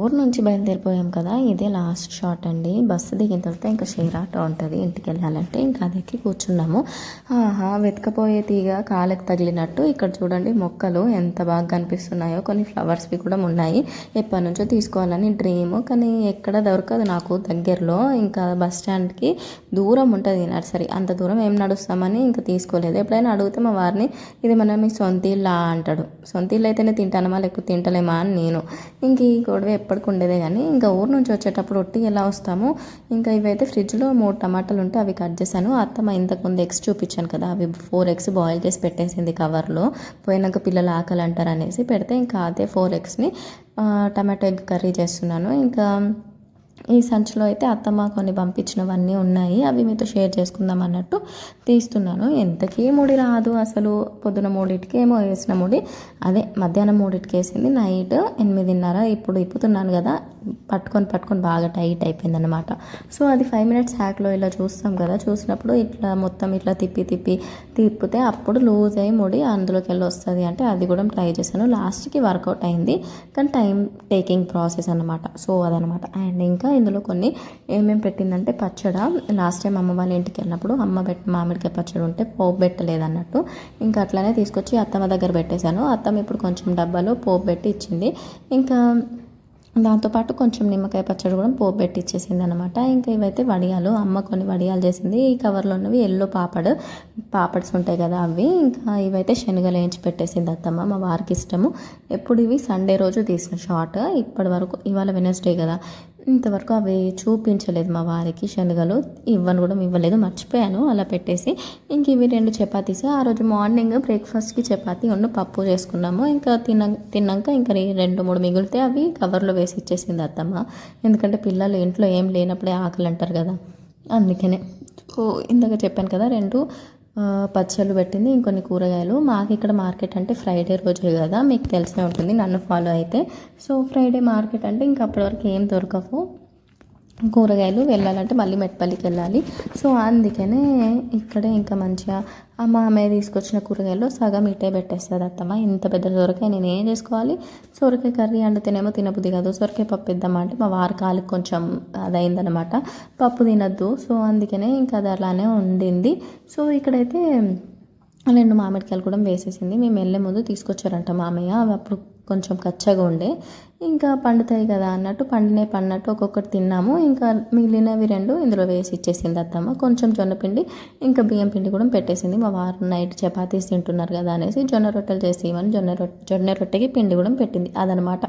ఊరు నుంచి బయలుదేరిపోయాం కదా, ఇదే లాస్ట్ షాట్ అండి. బస్సు దిగిన తర్వాత ఇంకా షేర్ ఆటో ఉంటుంది ఇంటికి వెళ్ళాలంటే, ఇంకా అది ఎక్కి కూర్చున్నాము. వెతకపోయే తీగ కాళ్ళకి తగిలినట్టు ఇక్కడ చూడండి మొక్కలు ఎంత బాగా కనిపిస్తున్నాయో. కొన్ని ఫ్లవర్స్వి కూడా ఉన్నాయి. ఎప్పటి నుంచో తీసుకోవాలని డ్రీమ్, కానీ ఎక్కడ దొరకదు నాకు దగ్గరలో. ఇంకా బస్ స్టాండ్కి దూరం ఉంటుంది నర్సరీ, అంత దూరం ఏం నడుస్తామని ఇంకా తీసుకోలేదు. ఎప్పుడైనా అడిగితే మా వారిని ఇది మన మీ సొంత ఇల్లా అంటాడు. సొంత ఇల్లు అయితేనే తింటానమా లేకపోతే తింటలేమా అని నేను. ఇంక ఈ గొడవ ఎప్పటికి ఉండేదే. కానీ ఇంకా ఊరు నుంచి వచ్చేటప్పుడు ఒట్టిగా ఎలా వస్తాము. ఇంకా ఇవైతే ఫ్రిడ్జ్లో 3 టమాటాలు ఉంటే అవి కట్ చేశాను. అత్తమ్మ ఇంతకుముందు ఎగ్స్ చూపించాను కదా, అవి 4 ఎగ్స్ బాయిల్ చేసి పెట్టేసింది కవర్లో. పోయినాక పిల్లలు ఆకలి అంటారు అనేసి పెడితే, ఇంకా అదే 4 ఎగ్స్ని టమాటో ఎగ్ కర్రీ చేస్తున్నాను. ఇంకా ఈ సంచిలో అయితే అత్తమ్మ కొన్ని పంపించినవన్నీ ఉన్నాయి, అవి మీతో షేర్ చేసుకుందాం అన్నట్టు తీస్తున్నాను. ఎంతకీ ముడి రాదు అసలు. పొద్దున 3కి ఏమో వేసిన ముడి, అదే మధ్యాహ్నం 3కి వేసింది, నైట్ 8:30. ఇప్పుడు ఇప్పుతున్నాను కదా, పట్టుకొని బాగా టైట్ అయిపోయింది అనమాట. సో అది 5 మినిట్స్ హ్యాక్లో ఇలా చూస్తాం కదా, చూసినప్పుడు ఇట్లా మొత్తం ఇట్లా తిప్పితే అప్పుడు లూజ్ అయ్యి ముడి అందులోకి వెళ్ళి వస్తుంది. అంటే అది కూడా ట్రై చేశాను, లాస్ట్కి వర్కౌట్ అయింది. కానీ టైం టేకింగ్ ప్రాసెస్ అనమాట. సో అదనమాట. అండ్ ఇంకా ఇందులో కొన్ని ఏమేమి పెట్టిందంటే పచ్చడ. లాస్ట్ టైం అమ్మ వాళ్ళ ఇంటికి వెళ్ళినప్పుడు అమ్మ మామిడికాయ పచ్చడి ఉంటే పోపు పెట్టలేదు అన్నట్టు, ఇంకా అట్లనే తీసుకొచ్చి అత్తమ్మ దగ్గర పెట్టేశాను. అత్తమ్మ ఇప్పుడు కొంచెం డబ్బాలో పోపు పెట్టి ఇచ్చింది. ఇంకా దాంతోపాటు కొంచెం నిమ్మకాయ పచ్చడి కూడా పోపు పెట్టి ఇచ్చేసింది అనమాట. ఇంకా ఇవైతే వడియాలు, అమ్మ కొన్ని వడియాలు చేసింది. ఈ కవర్లో ఉన్నవి ఎల్లో పాపడ్స్ ఉంటాయి కదా అవి. ఇంకా ఇవైతే శనగలు వేయించి పెట్టేసింది అత్తమ్మ, మా వారికి ఇష్టము. ఎప్పుడు ఇవి సండే రోజు తీసిన షార్ట్. ఇప్పటి వరకు, ఇవాళ వెనస్డే కదా, ఇంతవరకు అవి చూపించలేదు మా వారికి. శనగలు ఇవ్వలేదు, మర్చిపోయాను అలా పెట్టేసి. ఇంక ఇవి 2 చపాతీస్. ఆ రోజు మార్నింగ్ బ్రేక్ఫాస్ట్కి చపాతీ పప్పు చేసుకున్నాము. ఇంకా తిన్నాక ఇంకా 2-3 మిగిలితే అవి కవర్లో వేసి ఇచ్చేసింది అత్తమ్మ. ఎందుకంటే పిల్లలు ఇంట్లో ఏం లేనప్పుడే ఆకలి అంటారు కదా, అందుకనే. ఇందాక చెప్పాను కదా, 2 పచ్చళ్ళు పెట్టింది, ఇంకొన్ని కూరగాయలు. మాకు ఇక్కడ మార్కెట్ అంటే ఫ్రైడే రోజే కదా, మీకు తెలిసే ఉంటుంది నన్ను ఫాలో అయితే. సో ఫ్రైడే మార్కెట్ అంటే ఇంకా అప్పటివరకు ఏం దొరకవు కూరగాయలు. వెళ్ళాలంటే మళ్ళీ మెట్పల్లికి వెళ్ళాలి. సో అందుకనే ఇక్కడే ఇంకా మంచిగా మా అమ్మాయి తీసుకొచ్చిన కూరగాయలు సగం ఇటే పెట్టేస్తుంది అత్తమ్మ. ఇంత పెద్ద సొరకాయ నేను ఏం చేసుకోవాలి. సొరకాయ కర్రీ వండితేనేమో తినబుద్ది కాదు. సొరకాయ పప్పు ఇద్దామా అంటే మా వారి కాలికి కొంచెం అదైందనమాట, పప్పు తినద్దు. సో అందుకనే ఇంకా అది అలానే ఉండింది. సో ఇక్కడైతే 2 మామిడికాయలు కూడా వేసేసింది. మేము వెళ్ళే ముందు తీసుకొచ్చారంట మామయ్య. అవి అప్పుడు కొంచెం కచ్చగా ఉండే, ఇంకా పండుతాయి కదా అన్నట్టు పడినట్టు ఒక్కొక్కటి తిన్నాము. ఇంకా మిగిలినవి 2 ఇందులో వేసి ఇచ్చేసింది అత్తమ్మ. కొంచెం జొన్నపిండి ఇంకా బియ్యం పిండి కూడా పెట్టేసింది. మా వారు నైట్ చపాతీస్ తింటున్నారు కదా అనేసి జొన్న రొట్టెలు చేసి ఇవ్వని జొన్న రొట్టెకి పిండి కూడా పెట్టింది. అదనమాట.